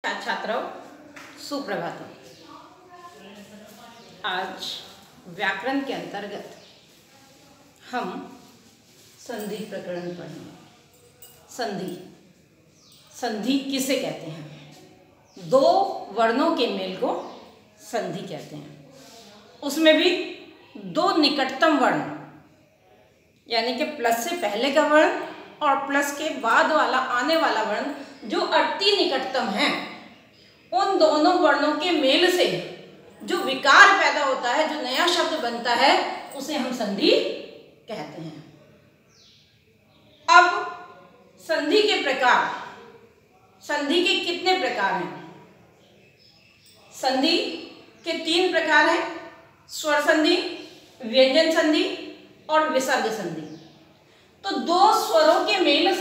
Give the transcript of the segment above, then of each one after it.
छात्रों सुप्रभातम। आज व्याकरण के अंतर्गत हम संधि प्रकरण पढ़ेंगे। संधि संधि किसे कहते हैं? दो वर्णों के मेल को संधि कहते हैं। उसमें भी दो निकटतम वर्ण यानी कि प्लस से पहले का वर्ण और प्लस के बाद वाला आने वाला वर्ण जो अति निकटतम है, उन दोनों वर्णों के मेल से जो विकार पैदा होता है, जो नया शब्द बनता है, उसे हम संधि कहते हैं। अब संधि के प्रकार, संधि के कितने प्रकार हैं? संधि के 3 प्रकार हैं: स्वर संधि, व्यंजन संधि और विसर्ग संधि। तो दो स्वरों के मेल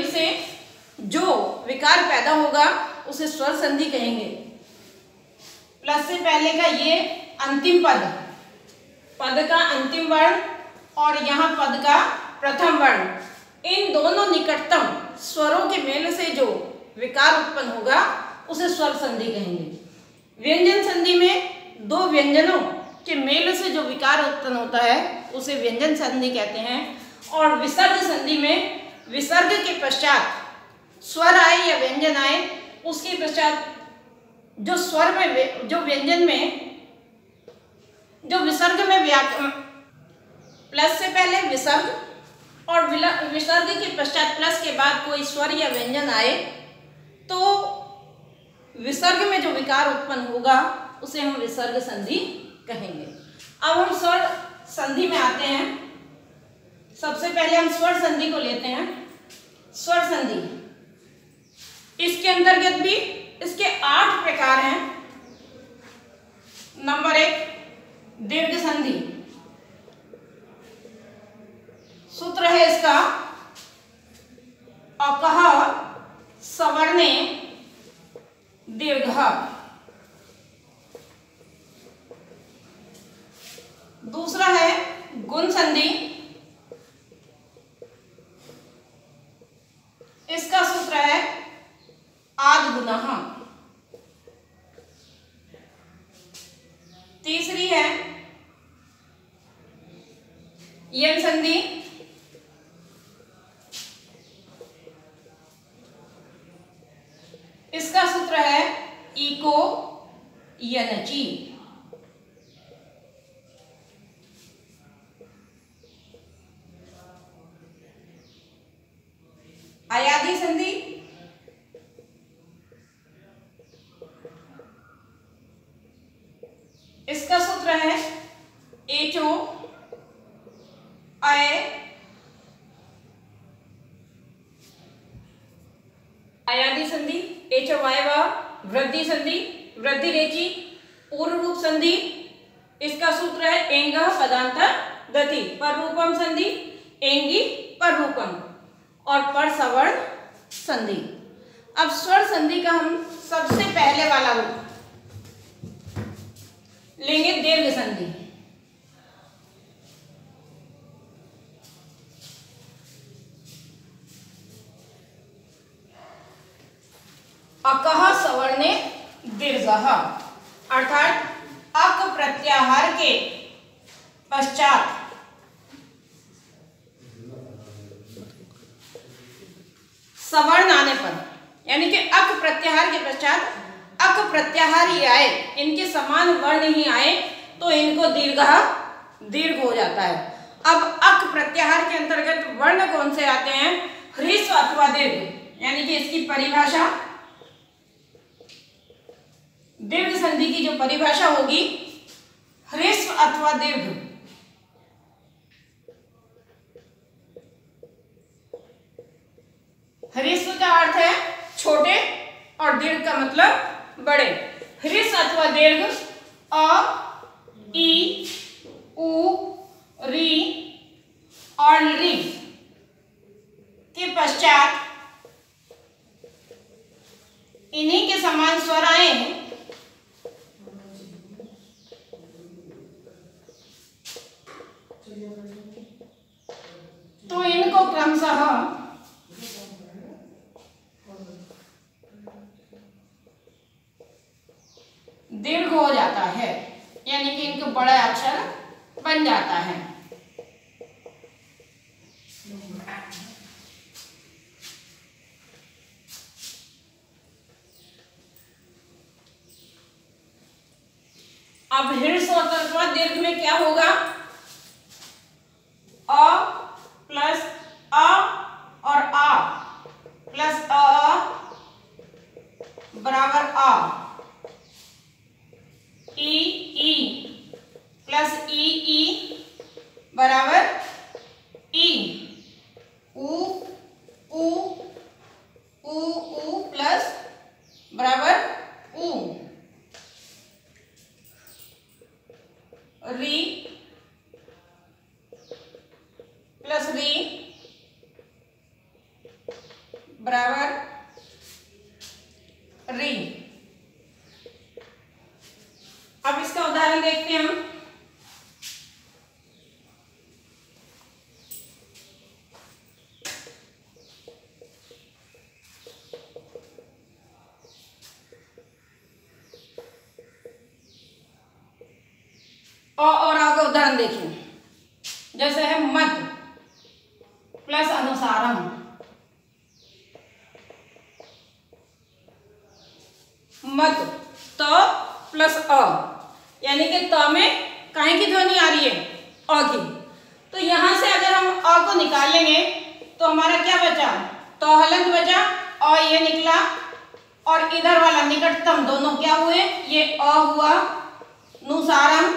से जो विकार पैदा होगा उसे स्वर संधि कहेंगे। प्लस से पहले का ये अंतिम पद का अंतिम वर्ण और यहाँ पद का प्रथम वर्ण, इन दोनों निकटतम स्वरों के मेल से जो विकार उत्पन्न होगा उसे स्वर संधि कहेंगे। व्यंजन संधि में दो व्यंजनों के मेल से जो विकार उत्पन्न होता है उसे व्यंजन संधि कहते हैं। और विसर्ग संधि में विसर्ग के पश्चात स्वर आए या व्यंजन आए, उसके पश्चात जो स्वर में, जो व्यंजन में, जो विसर्ग में प्लस से पहले विसर्ग और विसर्ग के पश्चात प्लस के बाद कोई स्वर या व्यंजन आए तो विसर्ग में जो विकार उत्पन्न होगा उसे हम विसर्ग संधि कहेंगे। अब हम स्वर संधि में आते हैं। सबसे पहले हम स्वर संधि को लेते हैं। स्वर संधि, इसके अंतर्गत भी इसके 8 प्रकार हैं। नंबर 1 दीर्घ संधि। सूत्र है इसका अकः सवर्णे दीर्घः। दूसरा है गुण संधि। इसका सूत्र है आद्गुणः। तीसरी है यन संधि। इसका सूत्र है इको यनचि। अयादि संधि। इसका सूत्र है एचो अय। अयादि संधि एचो वाय व। वृद्धि संधि वृद्धि रेचि। पूर्व रूप संधि, इसका सूत्र है एंग पदांत गति। पर रूपम संधि एंगी पर रूपम। और पर सवर्ण संधि। अब स्वर संधि का हम सबसे पहले वाला रूप लेंगे, दीर्घ संधि। अकः सवर्णे दीर्घः, अर्थात अक प्रत्याहार के पश्चात सवर्ण आने पर, यानी कि अक प्रत्याहार के पश्चात अक प्रत्याहार ही आए, इनके समान वर्ण ही आए तो इनको दीर्घ हो जाता है। अब अक प्रत्याहार के अंतर्गत वर्ण कौन से आते हैं? ह्रीस्व अथवा दीर्घ। यानी कि इसकी परिभाषा, दीर्घ संधि की जो परिभाषा होगी, ह्रीस्व अथवा दीर्घ। ह्रीस्व का अर्थ है छोटे और दीर्घ का मतलब बड़े। ह्रीस्व अथवा दीर्घ अ, ई, उ, री और री के पश्चात इन्हीं के समान स्वर आए तो इनको क्रमशः दीर्घ हो जाता है, यानी कि इनको बड़ा अक्षर बन जाता है। अब ह्रस्व अथवा दीर्घ में क्या होगा? अ प्लस अ और आ प्लस अ बराबर आ, ई ई प्लस ई ई बराबर ई, उ उ उ प्लस बराबर उ, री प्लस री बराबर री। अब इसका उदाहरण देखते हैं हम। और आगे उदाहरण देखिए, जैसे है मत प्लस अनुसारम, मत त प्लस अ, यानी कि त में काहे की ध्वनि आ रही है? अ की। तो यहां से अगर हम अ को निकाल लेंगे तो हमारा क्या बचा? तो हलंत बचा, अ ये निकला, और इधर वाला निकटतम दोनों क्या हुए? ये अ हुआ, नुसारम,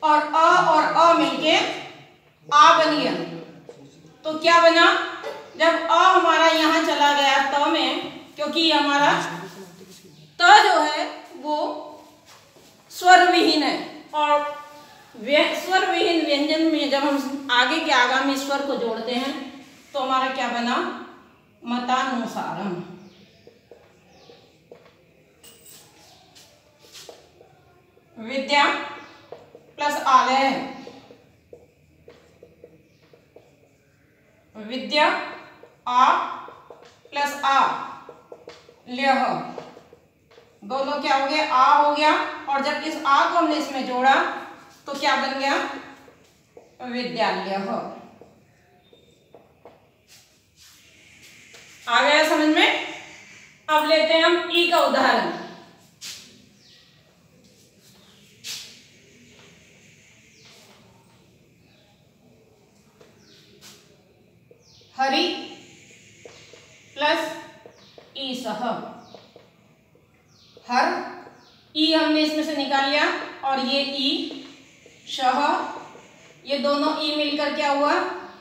और अ मिलके आ बन गया। तो क्या बना? जब अ हमारा यहाँ चला गया त में, क्योंकि हमारा त जो है वो स्वर विहीन है, और स्वर विहीन व्यंजन में जब हम आगे के आगामी स्वर को जोड़ते हैं तो हमारा क्या बना? मतानुसारम। विद्या प्लस आलय, विद्या आ प्लस आ ल्यह, दोनों क्या हो गया? आ हो गया, और जब इस आ को हमने इसमें जोड़ा तो क्या बन गया? विद्यालय। आ गया समझ में? अब लेते हैं हम ई का उदाहरण। हरि प्लस ईसह, हर ई हमने इसमें से निकाल लिया, और ये ई शह, ये दोनों ई मिलकर क्या हुआ?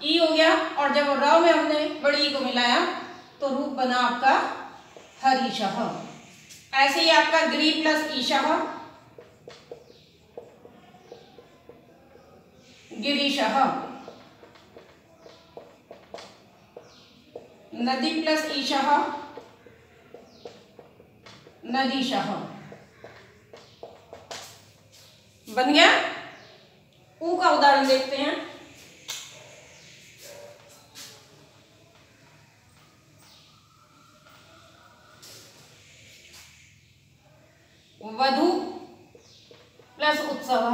ई हो गया, और जब र में हमने बड़ी ई को मिलाया तो रूप बना आपका हरिशह। ऐसे ही आपका गिरी प्लस ईशह, गिरीशह, नदी प्लस ईशह, नदीशह बन गया। ऊ का उदाहरण देखते हैं। वधु प्लस उत्सव,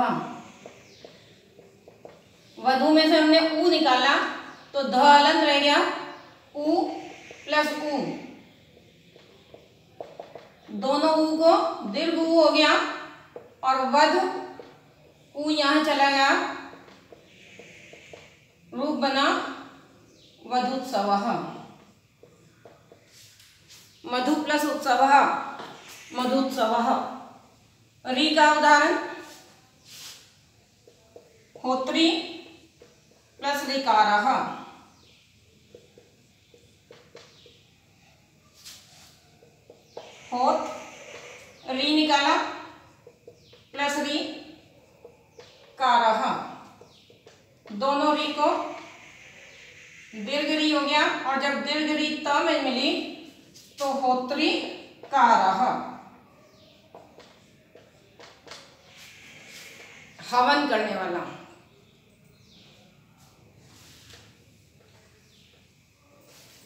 वधु में से हमने ऊ निकाला तो ध हलंत रह गया, ऊ प्लस ऊ, दोनों ऊ को दीर्घ ऊ हो गया, और वध ऊ यहां चला गया, रूप बना वधुत्सव। मधु प्लस उत्सव मधुत्सव। री का उदाहरण, होत्री प्लस ऋकारः, होत री निकाला प्लस री कारः, दोनों री को दीर्घ री हो गया, और जब दीर्घ री त में मिली तो होत्री कारः, हवन करने वाला।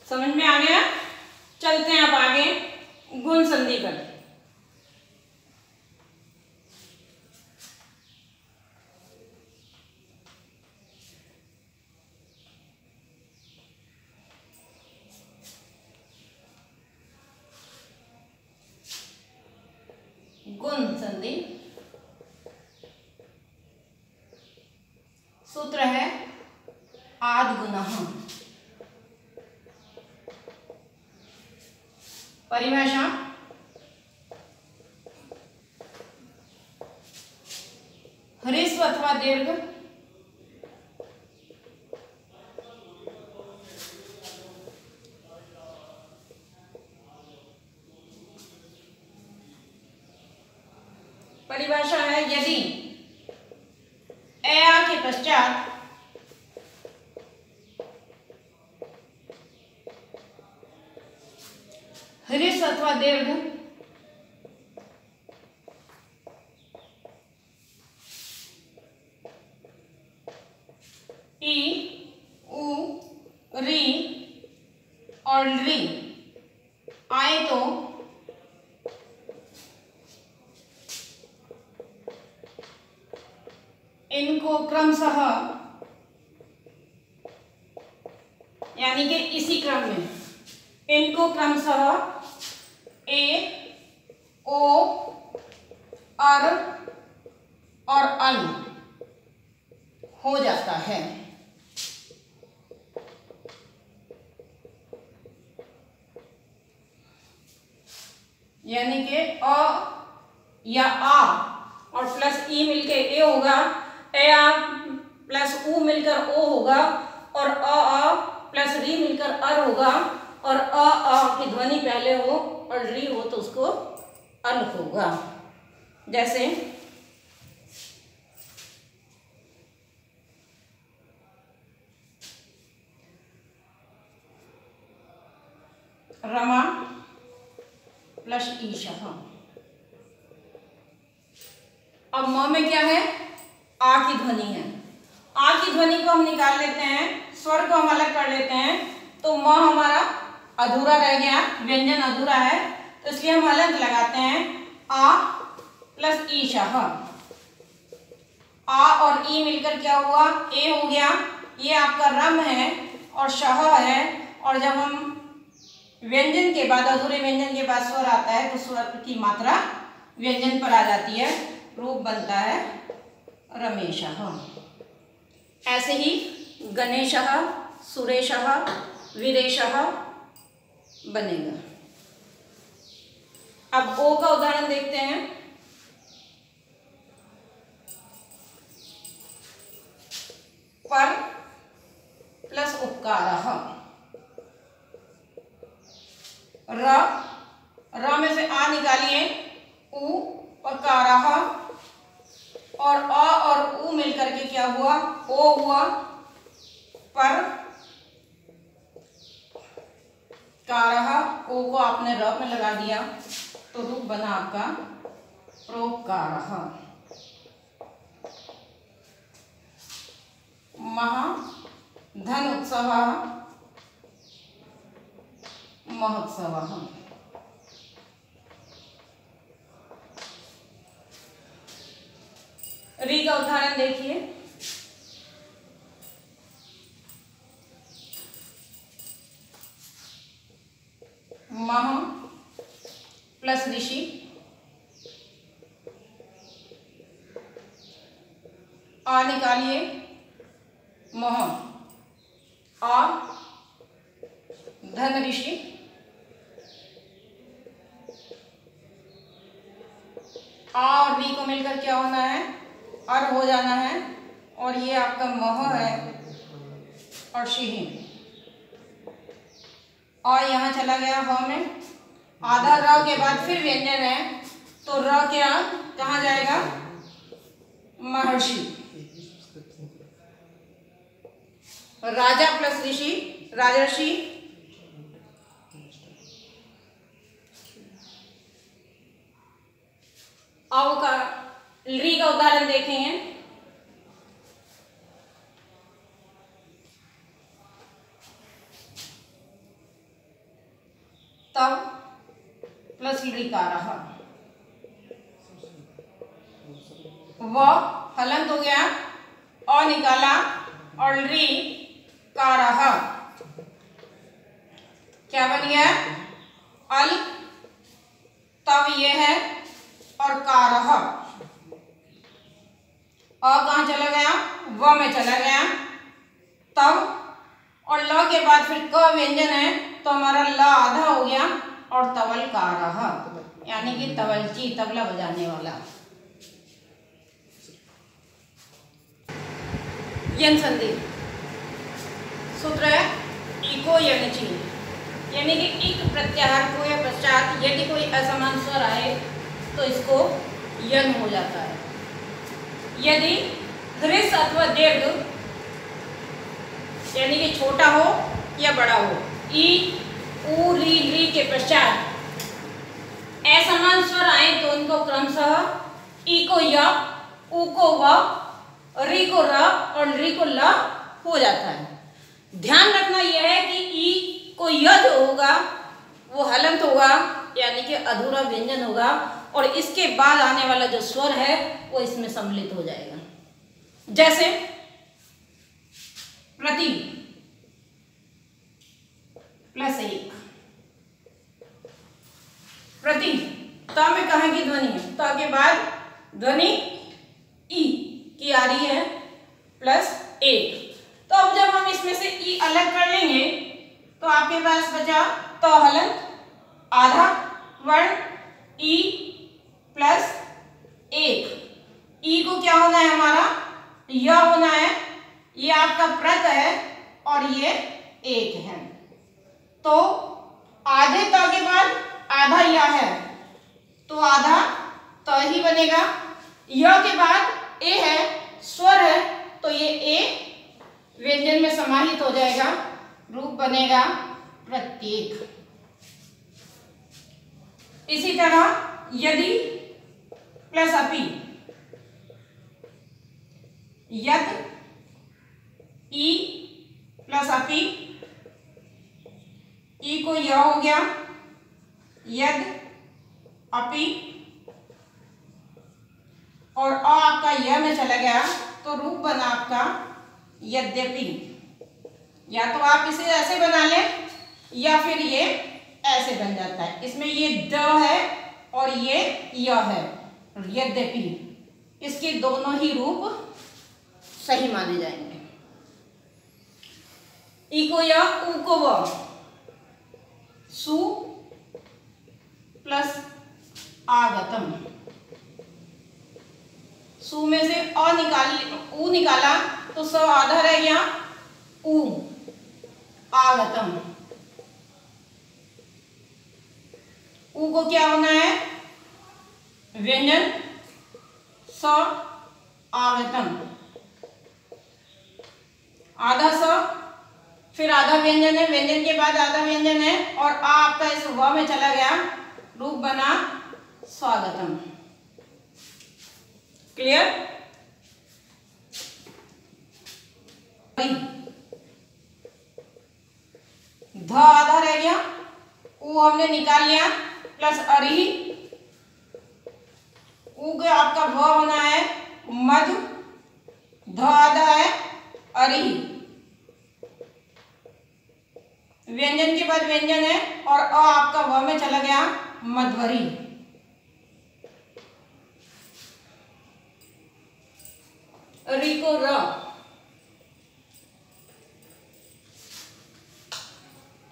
समझ में आ गया? चलते हैं अब आगे गुण संधि पर। परिभाषा ह्रस्व अथवा दीर्घ परिभाषा है यदि ए आ के पश्चात ह्रस्व अथवा दीर्घ ई उ री और री आए तो इनको क्रमशः यानी कि इसी क्रम में इनको क्रमशः ए ओ अर और अल हो जाता है। यानी कि अ या आ और प्लस ई मिलकर ए होगा, ए आ प्लस उ मिलकर ओ होगा और अ प्लस री मिलकर अर होगा और अ की ध्वनि पहले हो और री हो तो उसको अल होगा। जैसे रमा प्लस ईशः। अब म में क्या है, आ की ध्वनि है। आ की ध्वनि को हम निकाल लेते हैं, स्वर को हम अलग कर लेते हैं, तो म हमारा अधूरा रह गया, व्यंजन अधूरा है, तो इसलिए हम अलग लगाते हैं आ प्लस ईशः। आ और ई मिलकर क्या हुआ, ए हो गया। ये आपका रम है और शह है, और जब हम व्यंजन के बाद, अधूरे व्यंजन के बाद स्वर आता है तो स्वर की मात्रा व्यंजन पर आ जाती है, रूप बनता है रमेशः। ऐसे ही गणेशः, सुरेशः, वीरेशः बनेगा। अब ओ का उदाहरण देखते हैं। पर प्लस उपकारः। र में से आ निकालिए, उ और कारः, और अ और उ मिलकर के क्या हुआ, ओ हुआ। पर कारः, ओ को आपने र में लगा दिया तो रूप बना आपका प्रोपकारः। महा धन उत्सवः महोत्सवः। री का उदाहरण देखिए। मह प्लस ऋषि, आ निकालिए, मह, आ धन ऋषि, आ और री को मिलकर क्या होना है, अर हो जाना है, और ये आपका मह है और शिही। और यहाँ चला गया ह में, आधा र के बाद फिर व्यंजन है तो र क्या कहाँ जाएगा, महर्षि। राजा प्लस ऋषि, राजर्षि। अब का री का उदाहरण देखेंगे। तब प्लस ऋकारः। व हलंत हो गया, अ निकाला और री कारः क्या बन गया, अल। तब ये है और कारः, अ कहाँ चला गया, व में चला गया। तब और ल के बाद फिर क व्यंजन है तो हमारा ल आधा हो गया, और तवलकारः यानी कि तवलची, तबला बजाने वाला। यन संधि सूत्र है इको यणची, यानी कि इक प्रत्याहार को या पश्चात यदि कोई असमान स्वर आए तो इसको यन हो जाता है। यदि ह्रस्व अथवा दीर्घ यानी कि छोटा हो या बड़ा हो, ई ऊ री री के पश्चात असमान स्वर आए तो उनको क्रमशः ई को य, ऊ को व, री को र और री को ल हो जाता है। ध्यान रखना यह है कि ई को य जो होगा वो हलंत होगा यानी कि अधूरा व्यंजन होगा और इसके बाद आने वाला जो स्वर है वो इसमें सम्मिलित हो जाएगा। जैसे प्रति प्लस एक, प्रति ता में कहाँ की ध्वनि है, ता के बाद ध्वनि ई की आ रही है प्लस एक। तो अब जब हम इसमें से ई अलग कर लेंगे तो आपके पास बचा त हलंत आधा वर्ण ई प्लस एक। ई को क्या होना है हमारा, य होना है, ये आपका प्रत है और ये एक है। तो आधे त के बाद आधा य है तो आधा त ही बनेगा। य के बाद ए है, स्वर है, तो ये ए व्यंजन में समाहित हो जाएगा, रूप बनेगा प्रत्येक। इसी तरह यदि प्लस अपि, यद ई प्लस अपि, ई को य हो गया, यद अपि और अ आपका य में चला गया तो रूप बना आपका यद्यपि। या तो आप इसे ऐसे बना लें या फिर ये ऐसे बन जाता है। इसमें ये द है और ये य है, यद्यपि इसके दोनों ही रूप सही माने जाएंगे। ई को य, ऊ को व, सु प्लस आगतम। सु में से अ निकाल, ऊ निकाला तो स आधा रह गया, ऊ आगतम। ऊ को क्या होना है, व्यंजन स आगतम, आधा स फिर आधा व्यंजन है, व्यंजन के बाद आधा व्यंजन है और आ आपका इस व में चला गया, रूप बना स्वागतम। क्लियर? ध आधा रह गया, ऊ हमने निकाल लिया प्लस अरि, ऊ के आपका भ होना है मधु, ध आधा है अरि, व्यंजन के बाद व्यंजन है और अ आपका व में चला गया मध्वरी। री को र,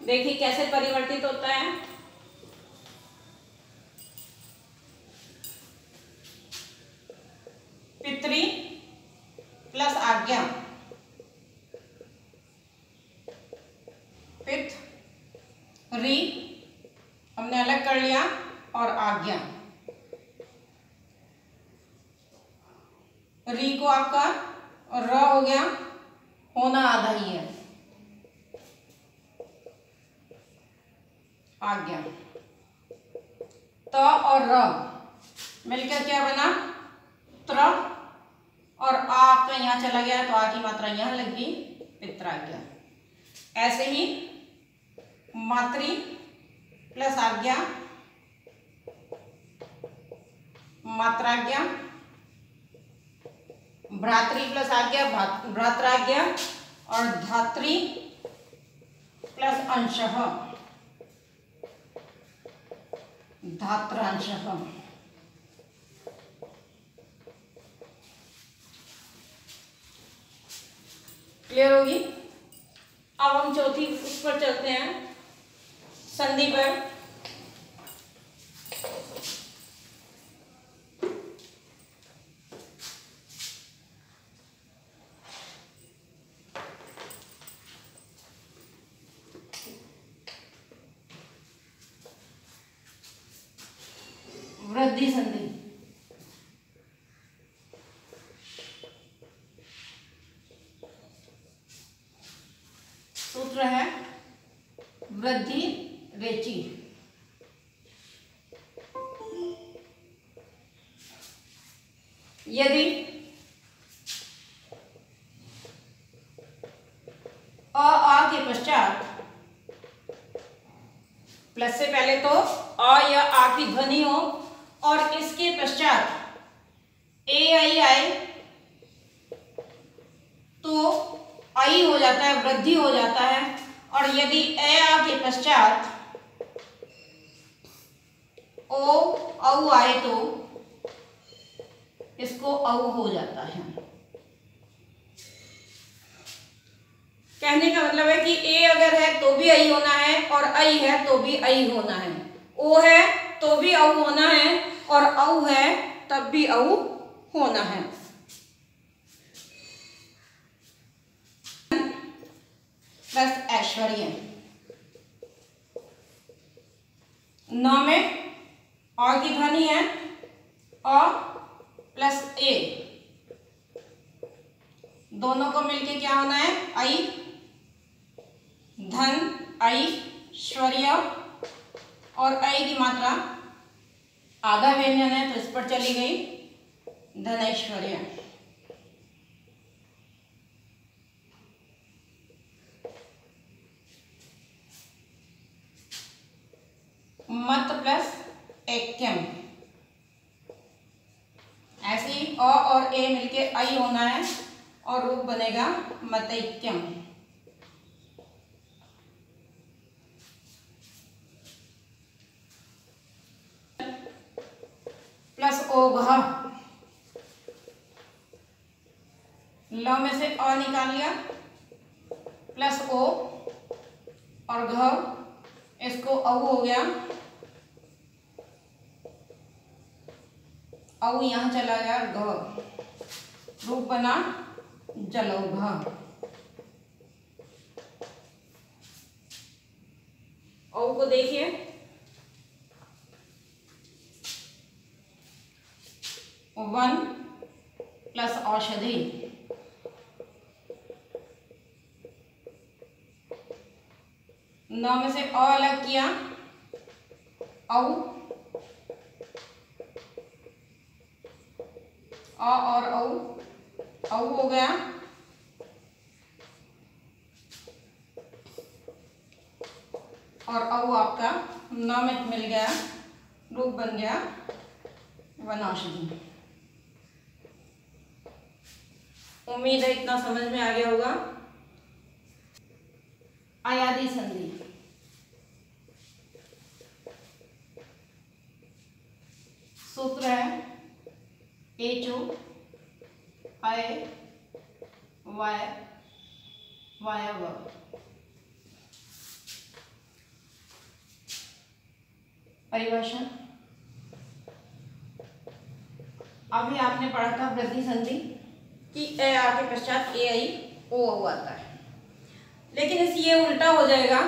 देखिए कैसे परिवर्तित होता है। पितरी प्लस आज्ञा, पित री हमने अलग कर लिया और आज्ञा। री को आपका र हो गया, होना आधा ही है, आज्ञा। त और र मिलकर क्या बना, त्र, और आ आपका यहां चला गया तो आ की मात्रा यहां लग गई, पित्राज्ञा। ऐसे ही मातृ प्लस आज्ञा, मात्राज्ञा, भ्रातृ प्लस आज्ञा, भ्रात्राज्ञा और धात्री प्लस अंशः, धात्रांशः। क्लियर होगी? अब हम चौथी उस पर चलते हैं, संधि पर। वृद्धि संधि। सूत्र है वृद्धि रेची। यदि आ के पश्चात, प्लस से पहले तो अ या आ की ध्वनि हो और इसके पश्चात ए आई आए तो आई हो जाता है, वृद्धि हो जाता है। और यदि ए आ के पश्चात ओ औ आए तो इसको औ हो जाता है। कहने का मतलब है कि ए अगर है तो भी आई होना है और आई है तो भी आई होना है, ओ है तो भी औ होना है और औ है तब भी औ होना है। प्लस ऐश्वर्य, न में अ की ध्वनि है, अ प्लस ए, दोनों को मिलके क्या होना है, आई, धन ऐश्वर्य, और आई की मात्रा आधा व्यंजन है तो इस पर चली गई, धन ऐश्वर्य। मत प्लस ऐक्यम, ऐसे ही अ और ए मिलके आई होना है और रूप बनेगा मतैक्यम। प्लस ओघ, ल में से अ निकाल लिया, प्लस ओ और घ, इसको औ हो गया, औ यहां चला गया, घ, रूप बना जलौघ। औ को देखिए, वन प्लस औषधि, न में से अ अलग किया, औ, अ और औ हो गया, और औ आपका न में मिल गया, रूप बन गया वनौषधि। उम्मीद है इतना समझ में आ गया होगा। अयादि संधि, सूत्र है एचो अय वाय वायव। परिभाषा, अभी आपने पढ़ा था वृद्धि संधि कि ए आ के पश्चात ए आई ओ आता है, लेकिन इस ये उल्टा हो जाएगा।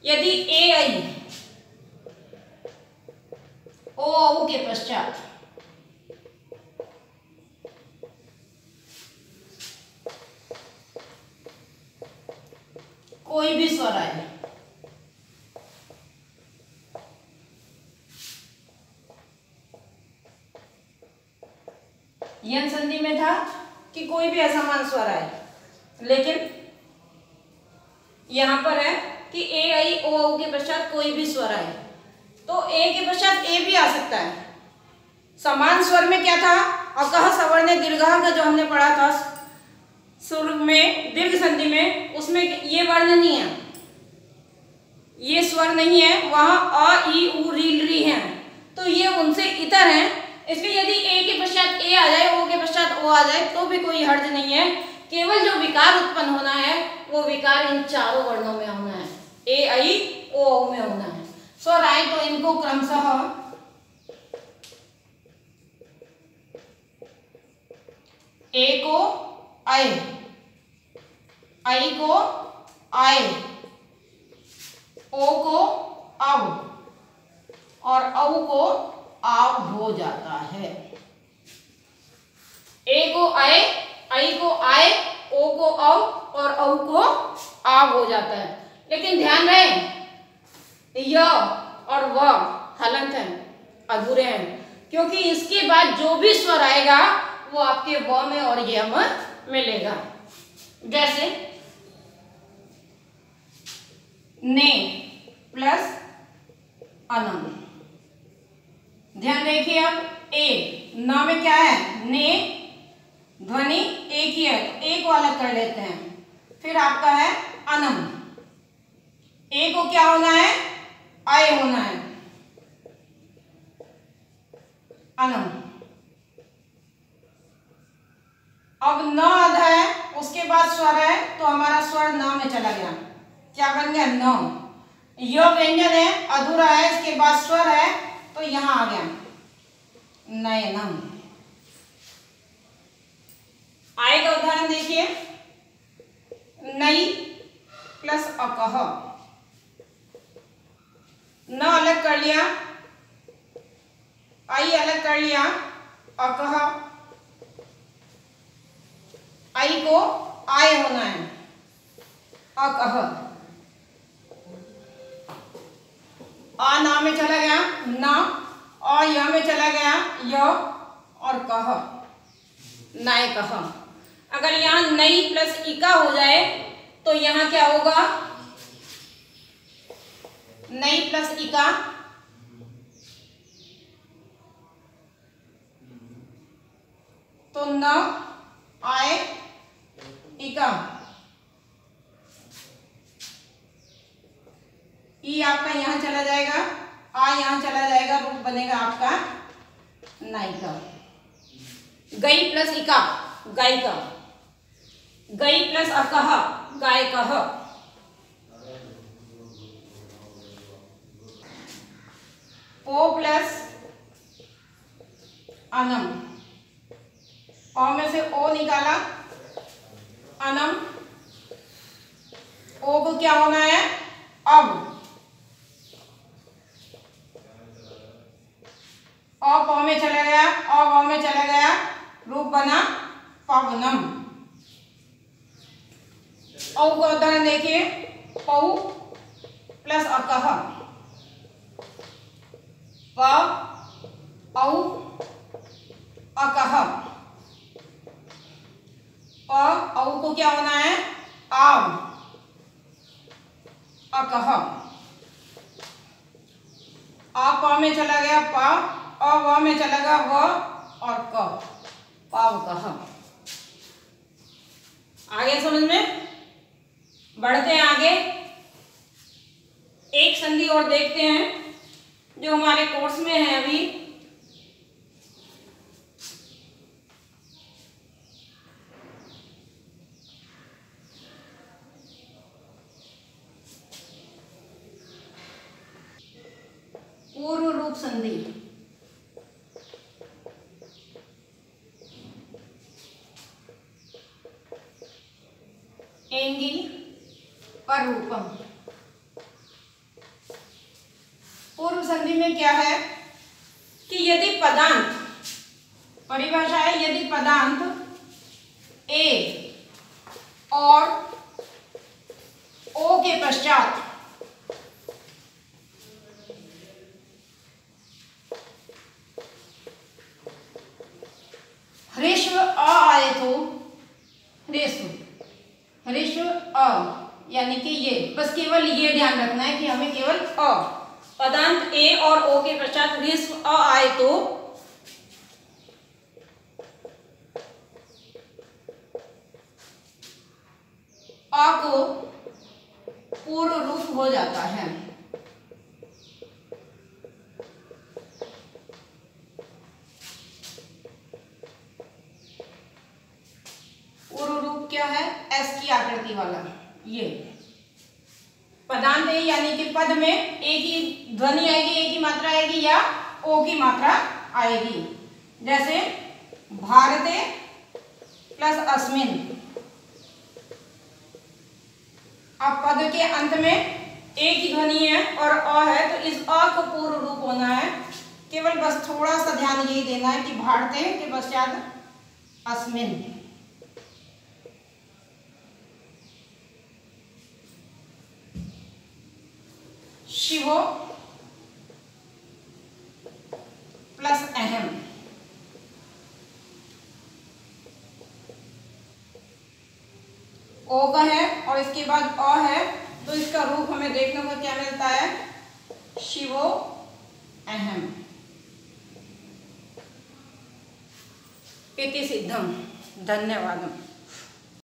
यदि ए आई ओ के पश्चात कोई भी स्वर आए, यन संधि में था कि कोई भी असमान स्वर आए, लेकिन यहां पर है कि ए आई ओ के पश्चात कोई भी स्वर आए, तो ए के पश्चात ए भी आ सकता है। समान स्वर में क्या था, अकह सवर्ण दीर्घा का जो हमने पढ़ा था सुर में, दीर्घ संधि में, उसमें ये वर्ण नहीं है, ये स्वर नहीं है, वहां अ ई उ री री है, तो ये उनसे इतर है। इसलिए यदि ए के पश्चात ए आ जाए, ओ के पश्चात ओ आ जाए तो भी कोई हर्ज नहीं है। केवल जो विकार उत्पन्न होना है वो विकार इन चारों वर्णों में होना है, ए आई ओ में होना है। स्वर आए तो इनको क्रमशः ए को आए, आई को आए, ओ को औ और औ को आव हो जाता है। ए को आए, आई को आए, ओ को औ और औ को आव हो जाता है। लेकिन ध्यान रहे य और व हलंत हैं, अधूरे हैं, क्योंकि इसके बाद जो भी स्वर आएगा वो आपके व में और य में मिलेगा। जैसे ने प्लस अनम। ध्यान देखिए, अब ए न में क्या है, ने ध्वनि एक ही है तो ए को अलग कर लेते हैं। फिर आपका है अनम, ए को क्या होना है, आय होना है, अनम। अब न आधा है, उसके बाद स्वर है तो हमारा स्वर न में चला गया, क्या बन गया, न। य व्यंजन है, अधूरा है, इसके बाद स्वर है तो यहां आ गया नयनम। आएगा उदाहरण देखिए, नई प्लस अकह, न अलग कर लिया, आई अलग कर लिया, अकह, आई को आय होना है, अकह। आ ना में चला गया न, और य में चला गया य, और कह नाय कह। अगर यहाँ नई प्लस इका हो जाए तो यहाँ क्या होगा, नई प्लस इका, तो न आए इका, ई आपका यहां चला जाएगा, आ यहां चला जाएगा, रूप बनेगा आपका नायिका। गई प्लस इका, गायिका। गई प्लस अकह, गायकह। ओ प्लस अनम, ओ में से ओ निकाला, अनम, ओ को क्या होना है, अब। अ प में चला गया, अ व में चला गया, रूप बना पवनम। औ को उदाहरण देखिए, पौ प्लस अकह, प औ अकह, प औ को क्या होना है, आव, अकह। आ प में चला गया प, अ व में चला गया व, और क, पाव कह। आगे समझ में, बढ़ते हैं आगे। एक संधि और देखते हैं जो हमारे कोर्स में है अभी। पूर्व रूप संधि। एंगी पर रूपम। पूर्व संधि में क्या है कि यदि पदांत, परिभाषा है, यदि पदांत ए और ओ के पश्चात ह्रस्व अ आए तो, ह्रस्व अ यानी कि ये, बस केवल ये ध्यान रखना है कि हमें केवल अ, पदांत ए और ओ के पश्चात ह्रस्व अ आए तो अ को पूर्व रूप हो जाता है। पूर्व रूप क्या है, एस की आकृति वाला। ये पदांत ए यानी कि पद में ए की ध्वनि आएगी, ए की मात्रा आएगी या ओ की मात्रा आएगी। जैसे भारते प्लस अस्मिन। अब पद के अंत में ए की ध्वनि है और अ है, तो इस अ को पूर्व रूप होना है केवल बस थोड़ा सा ध्यान यही देना है कि भारते के पश्चात अस्मिन। शिवो प्लस अहम। ओ का है और इसके बाद अ है, तो इसका रूप हमें देखने को क्या मिलता है, शिवो अहम। इति सिद्धम। धन्यवाद।